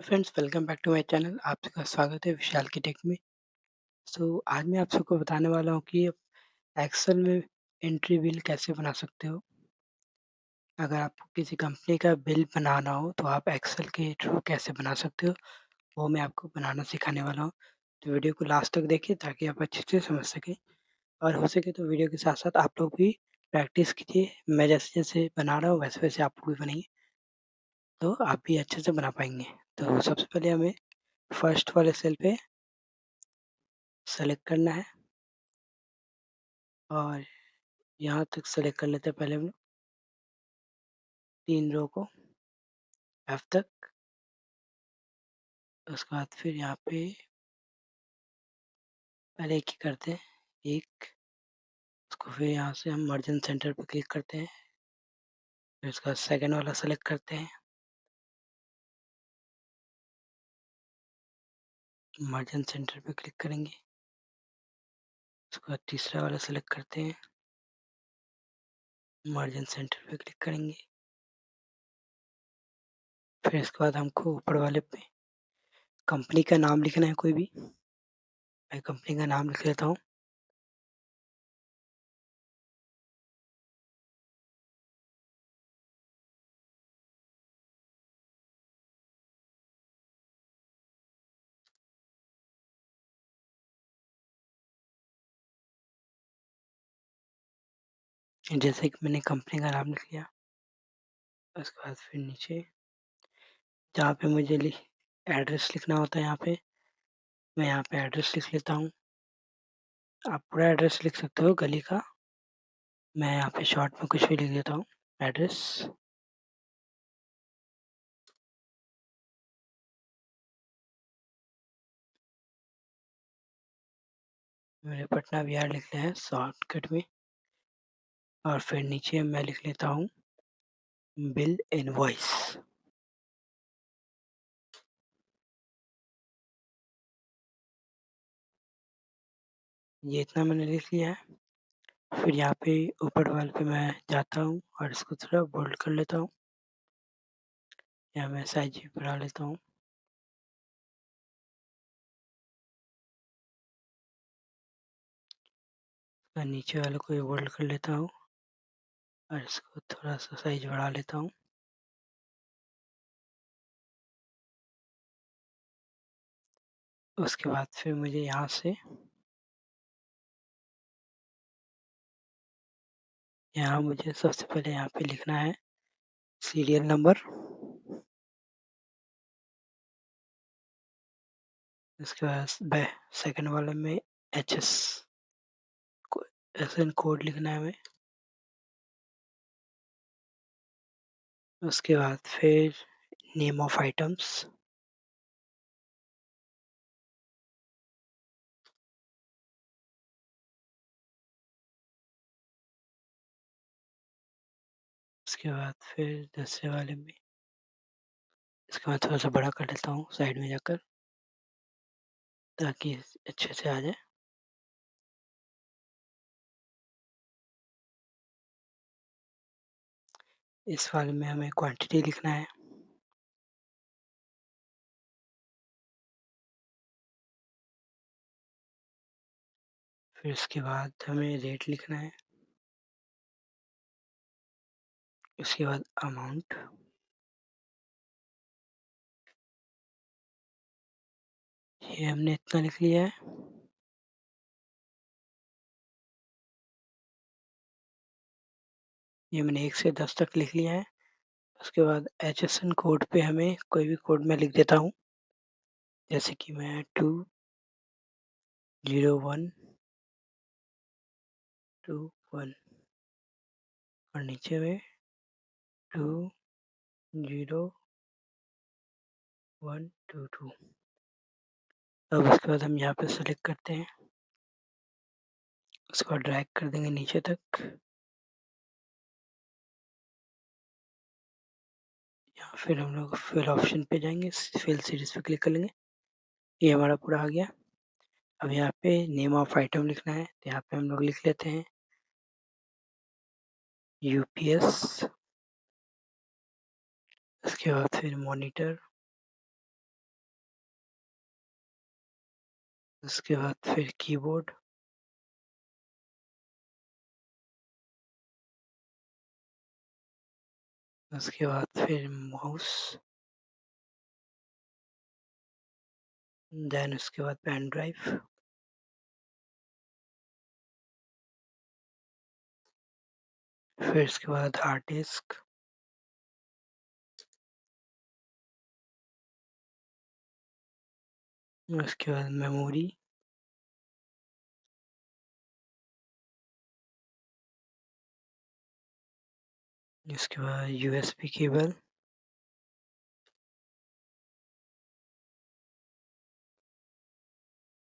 Friends, welcome back to my channel. आपका स्वागत है विशाल की टेक में। आज मैं आप सबको बताने वाला हूँ कि एक्सेल में एंट्री बिल कैसे बना सकते हो। अगर आपको किसी कंपनी का बिल बनाना हो तो आप एक्सेल के थ्रू कैसे बना सकते हो, वो मैं आपको बनाना सिखाने वाला हूँ। तो वीडियो को लास्ट तक देखिए ताकि आप अच्छे से समझ सकें, और हो सके तो वीडियो के साथ-साथ आप लोग भी प्रैक्टिस कीजिए। मैं जैसे-जैसे बना रहा हूँ वैसे-वैसे आप लोग भी बनाइए, तो आप भी अच्छे से बना पाएँगे। तो सबसे पहले हमें फर्स्ट वाले सेल पे सेलेक्ट करना है और यहाँ तक सेलेक्ट कर लेते हैं पहले हम लोग 3 रो को, एफ तक। उसके बाद फिर यहाँ पे पहले एक ही करते हैं, 1। उसको फिर यहाँ से हम मर्ज इन सेंटर पे क्लिक करते हैं, फिर उसका सेकंड वाला सेलेक्ट करते हैं, मर्ज इन सेंटर पे क्लिक करेंगे। उसके बाद तीसरा वाला सेलेक्ट करते हैं, मर्ज इन सेंटर पे क्लिक करेंगे। फिर इसके बाद हमको ऊपर वाले पे कंपनी का नाम लिखना है कोई भी। मैं कंपनी का नाम लिख लेता हूँ। जैसे कि मैंने कंपनी का नाम लिख लिया, उसके बाद फिर नीचे जहाँ पे मुझे एड्रेस लिखना होता है, यहाँ पे मैं यहाँ पे एड्रेस लिख लेता हूँ। आप पूरा एड्रेस लिख सकते हो गली का, मैं यहाँ पे शॉर्ट में कुछ भी लिख देता हूँ, एड्रेस। मैंने पटना बिहार लिख लिया है शॉर्टकट में, और फिर नीचे मैं लिख लेता हूँ बिल इनवॉइस। ये इतना मैंने लिख लिया है। फिर यहाँ पे ऊपर वाले पे मैं जाता हूँ और इसको थोड़ा बोल्ड कर लेता हूँ, या मैं साइज भी बढ़ा लेता हूँ। और नीचे वाले को भी बोल्ड कर लेता हूँ और इसको थोड़ा सा साइज बढ़ा लेता हूँ। उसके बाद फिर मुझे यहाँ से मुझे सबसे पहले यहाँ पे लिखना है सीरियल नंबर। उसके बाद सेकंड वाले में एचएस एसएन कोड लिखना है हमें। उसके बाद फिर नेम ऑफ आइटम्स। उसके बाद फिर दूसरे वाले में इसको मैं थोड़ा सा बड़ा कर लेता हूँ साइड में जाकर, ताकि अच्छे से आ जाए। इस वाले में हमें क्वांटिटी लिखना है। फिर उसके बाद हमें रेट लिखना है। उसके बाद अमाउंट। ये हमने इतना लिख लिया है। ये मैंने 1 से 10 तक लिख लिया है। उसके बाद एचएसएन कोड पे हमें कोई भी कोड मैं लिख देता हूँ, जैसे कि मैं 20121 और नीचे में 20122। अब उसके बाद हम यहाँ पे सेलेक्ट करते हैं, उसको ड्रैग कर देंगे नीचे तक। यहाँ फिर हम लोग फिल ऑप्शन पे जाएंगे, फिल सीरीज पे क्लिक कर लेंगे। ये हमारा पूरा आ गया। अब यहाँ पे नेम ऑफ आइटम लिखना है, तो यहाँ पे हम लोग लिख लेते हैं यूपीएस। उसके बाद फिर मॉनिटर, उसके बाद फिर कीबोर्ड, उसके बाद फिर माउस, देन उसके बाद पेन ड्राइव, फिर उसके बाद हार्ड डिस्क, उसके बाद मेमोरी, उसके बाद यूएसबी केबल,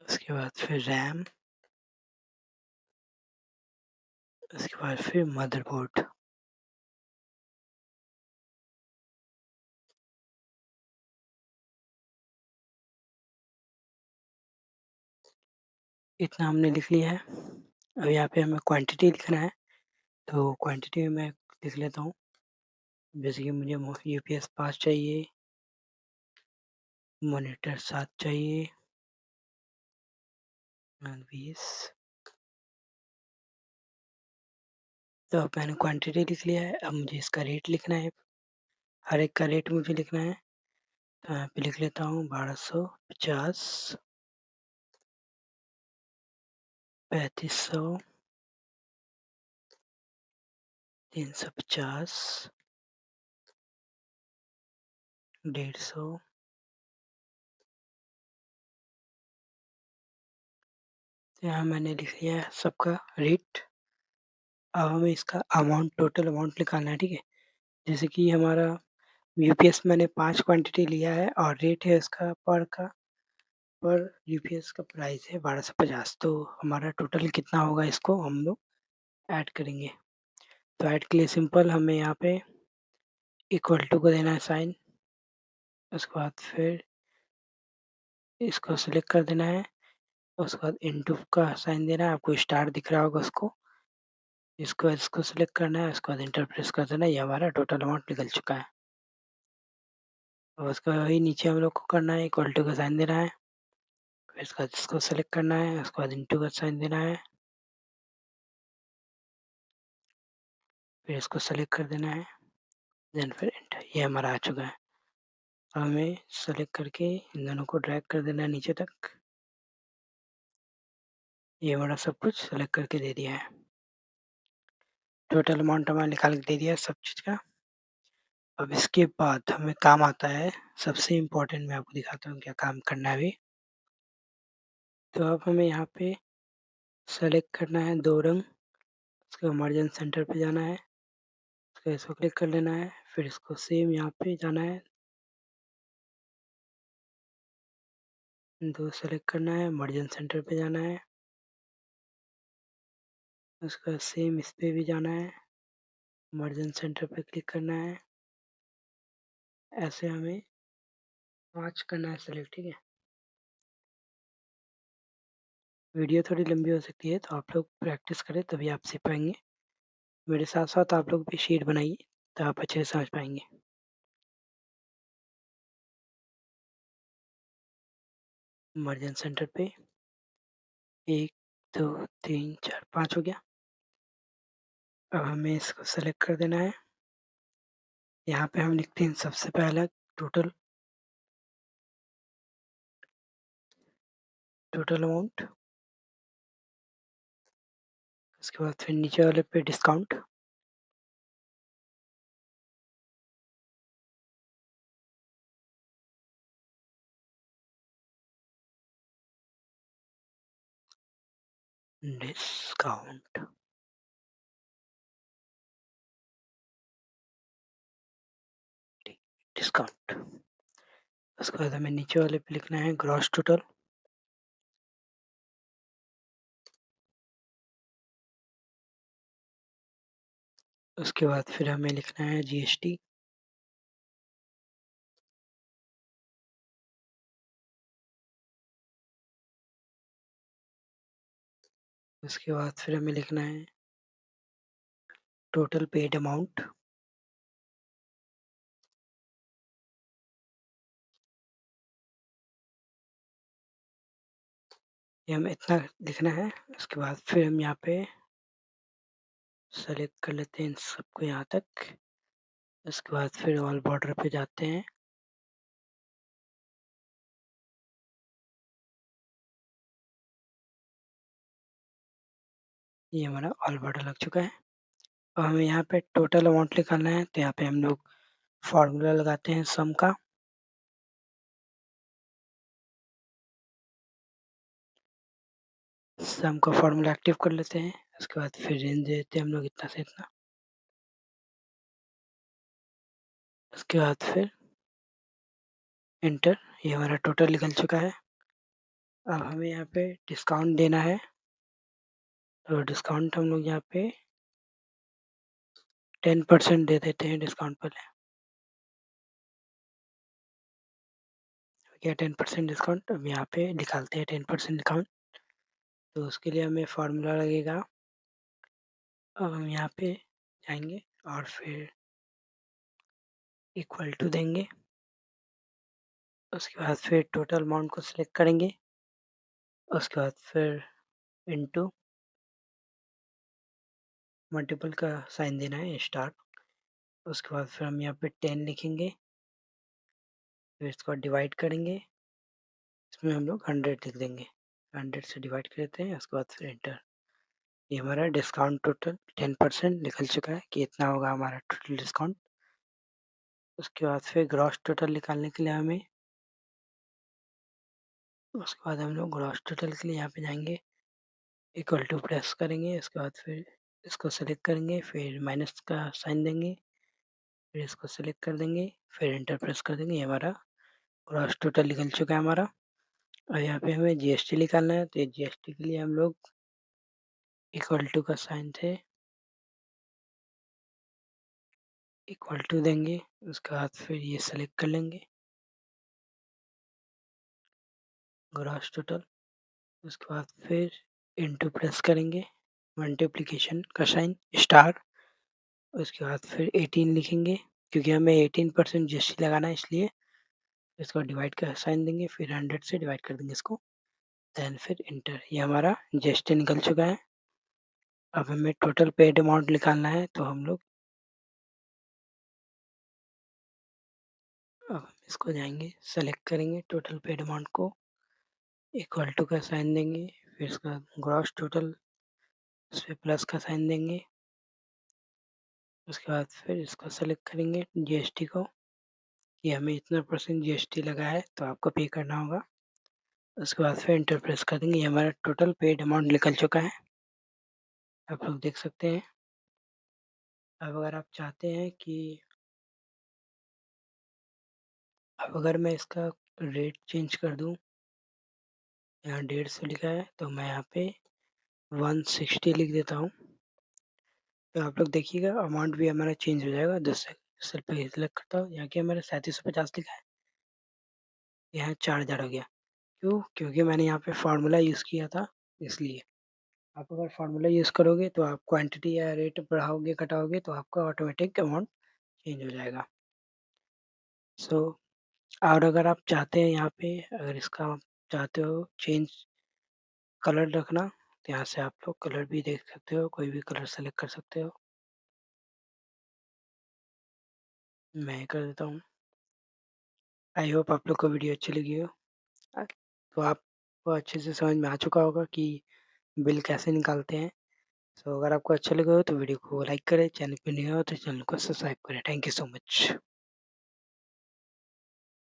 उसके बाद फिर रैम, उसके बाद फिर मदरबोर्ड। इतना हमने लिख लिया है। अब यहाँ पे हमें क्वांटिटी लिखना है, तो क्वांटिटी में मैं लिख लेता हूँ। जैसे कि मुझे यूपीएस 5 चाहिए, मॉनिटर 7 चाहिए, 20। तो अब मैंने क्वांटिटी लिख लिया है, अब मुझे इसका रेट लिखना है, हर एक का रेट मुझे लिखना है। तो यहाँ पे लिख लेता हूँ 1250, 3500, 350, 150। तो यहाँ मैंने लिख लिया है सबका रेट। अब हमें इसका अमाउंट, टोटल अमाउंट निकालना है, ठीक है। जैसे कि हमारा यूपीएस मैंने 5 क्वांटिटी लिया है और रेट है इसका पर यूपीएस का प्राइस है 1250। तो हमारा टोटल कितना होगा, इसको हम लोग ऐड करेंगे। तो ऐड के लिए सिंपल हमें यहाँ पे इक्वल टू को देना है साइन, उसके बाद फिर इसको सेलेक्ट कर देना है, उसके बाद इनटू का साइन देना है, आपको स्टार दिख रहा होगा उसको, इसको सेलेक्ट करना है, उसके बाद इंटर प्रेस कर देना है। ये हमारा टोटल अमाउंट निकल चुका है। और उसका वही नीचे हम लोग को करना है, इक्वल टू का साइन देना है, फिर इसका इसको सेलेक्ट करना है, उसके बाद इनटू का साइन देना है, फिर इसको सेलेक्ट कर देना है, देन फिर एंटर। ये हमारा आ चुका है। अब हमें सेलेक्ट करके इन दोनों को ड्रैग कर देना है नीचे तक। ये हमारा सब कुछ सेलेक्ट करके दे दिया है। टोटल अमाउंट हमारा निकाल के दे दिया है सब चीज़ का। अब इसके बाद हमें काम आता है सबसे इम्पोर्टेंट, मैं आपको दिखाता हूँ क्या काम करना है अभी। तो अब हमें यहाँ पे सेलेक्ट करना है 2 रंग, उसके बाद मर्जन सेंटर पे जाना है, फिर इसको क्लिक कर लेना है, फिर इसको सेम यहाँ पे जाना है, 2 सेलेक्ट करना है, मर्जन सेंटर पे जाना है, उसके बाद सेम इस पे भी जाना है, मर्जन सेंटर पे क्लिक करना है। ऐसे हमें 5 करना है सेलेक्ट, ठीक है। वीडियो थोड़ी लंबी हो सकती है, तो आप लोग प्रैक्टिस करें तभी आप सीख पाएँगे। मेरे साथ-साथ आप लोग भी शीट बनाइए, तो आप अच्छे से समझ पाएँगे। मर्जन सेंटर पे 1, 2, 3, 4, 5 हो गया। अब हमें इसको सेलेक्ट कर देना है। यहाँ पे हम लिखते हैं सबसे पहला टोटल टोटल अमाउंट, उसके बाद फिर नीचे वाले पे डिस्काउंट, डिस्काउंट, डिस्काउंट। उसके बाद हमें नीचे वाले पे लिखना है ग्रॉस टोटल, उसके बाद फिर हमें लिखना है जीएसटी, उसके बाद फिर हमें लिखना है टोटल पेड अमाउंट, ये हमें इतना लिखना है। उसके बाद फिर हम यहाँ पे सेलेक्ट कर लेते हैं इन सबको यहाँ तक। उसके बाद फिर ऑल बॉर्डर पे जाते हैं। ये हमारा ऑल बॉर्डर लग चुका है। अब हमें यहाँ पे टोटल अमाउंट निकालना है, तो यहाँ पे हम लोग फार्मूला लगाते हैं सम का। सम का फार्मूला एक्टिव कर लेते हैं। उसके बाद फिर रेंज दे देते हैं हम लोग इतना से इतना। उसके बाद फिर एंटर। ये हमारा टोटल निकल चुका है। अब हमें यहाँ पे डिस्काउंट देना है, तो डिस्काउंट हम लोग यहाँ पे 10% दे देते हैं डिस्काउंट पहले। क्या 10% डिस्काउंट अब यहाँ पे निकालते हैं 10% डिस्काउंट। तो उसके लिए हमें फार्मूला लगेगा। अब हम यहाँ पे जाएंगे और फिर इक्वल टू देंगे। उसके बाद फिर टोटल अमाउंट को सिलेक्ट करेंगे। उसके बाद फिर इनटू मल्टीपल का साइन देना है स्टार। उसके बाद फिर हम यहाँ पे 10 लिखेंगे, फिर इसको डिवाइड करेंगे। इसमें हम लोग 100 लिख देंगे, 100 से डिवाइड कर देते हैं। उसके बाद फिर एंटर। ये हमारा डिस्काउंट टोटल 10% निकल चुका है कि इतना होगा हमारा टोटल डिस्काउंट। उसके बाद फिर ग्रॉस टोटल निकालने के लिए हमें, उसके बाद हम लोग ग्रॉस टोटल के लिए यहाँ पे जाएंगे, इक्वल टू प्रेस करेंगे। उसके बाद फिर इसको सेलेक्ट करेंगे, फिर माइनस का साइन देंगे, फिर इसको सेलेक्ट कर देंगे, फिर एंटर प्रेस कर देंगे। ये हमारा ग्रॉस टोटल निकल चुका है हमारा। और यहाँ पे हमें जीएसटी निकालना है, तो जीएसटी के लिए हम लोग इक्वल टू का साइन थे, इक्वल टू देंगे। उसके बाद फिर ये सेलेक्ट कर लेंगे ग्रॉस टोटल। उसके बाद फिर इनटू प्रेस करेंगे, मल्टीप्लिकेशन का साइन स्टार। उसके बाद फिर 18 लिखेंगे, क्योंकि हमें 18% जीएसटी लगाना है, इसलिए इसको डिवाइड का साइन देंगे, फिर 100 से डिवाइड कर देंगे इसको, देन फिर इंटर। ये हमारा जीएसटी निकल चुका है। अब हमें टोटल पेड अमाउंट निकालना है, तो हम लोग अब हम इसको जाएंगे, सेलेक्ट करेंगे टोटल पेड अमाउंट को, इक्वल टू का साइन देंगे, फिर इसका ग्रॉस टोटल, उस पर प्लस का साइन देंगे। उसके बाद फिर इसको सेलेक्ट करेंगे जीएसटी को, कि हमें इतना % जीएसटी लगा है तो आपको पे करना होगा। उसके बाद फिर इंटर प्रेस कर देंगे। ये हमारा टोटल पेड अमाउंट निकल चुका है, आप लोग देख सकते हैं। अब अगर आप चाहते हैं कि अब अगर मैं इसका रेट चेंज कर दूं, यहाँ 150 लिखा है तो मैं यहाँ पे 160 लिख देता हूँ, तो आप लोग देखिएगा अमाउंट भी हमारा चेंज हो जाएगा। 10 सेलेक्ट करता हूँ, यहाँ के हमारा 3750 लिखा है, यहाँ 4000 हो गया। क्यों? क्योंकि मैंने यहाँ पे फार्मूला यूज़ किया था, इसलिए। आप अगर फार्मूला यूज़ करोगे तो आप क्वांटिटी या रेट बढ़ाओगे घटाओगे तो आपका ऑटोमेटिक अमाउंट चेंज हो जाएगा। सो और अगर आप चाहते हैं यहाँ पे, अगर इसका आप चाहते हो चेंज कलर रखना, तो यहाँ से आप लोग कलर भी देख सकते हो, कोई भी कलर सेलेक्ट कर सकते हो। मैं कर देता हूँ। आई होप आप लोग को वीडियो अच्छी लगी हो। तो आपको अच्छे से समझ में आ चुका होगा कि बिल कैसे निकालते हैं। सो अगर आपको अच्छा लगा हो तो वीडियो को लाइक करें, चैनल पे नए हो तो चैनल को सब्सक्राइब करें। Thank you so much.